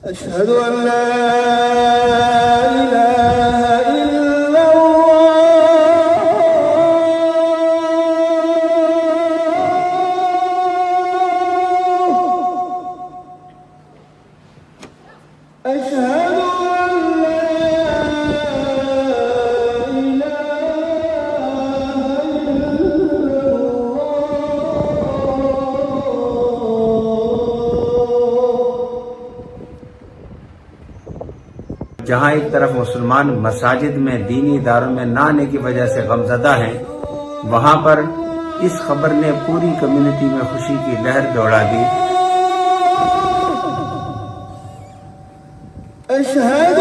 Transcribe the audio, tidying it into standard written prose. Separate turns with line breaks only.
أشهد أن لا إله إلا الله أشهد أن لا
جہاں ایک طرف مسلمان مساجد میں دینی اداروں میں نہ آنے کی وجہ سے غمزدہ ہیں، وہاں پر اس خبر نے پوری کمیونٹی میں خوشی کی لہر دوڑا دی۔
أشهد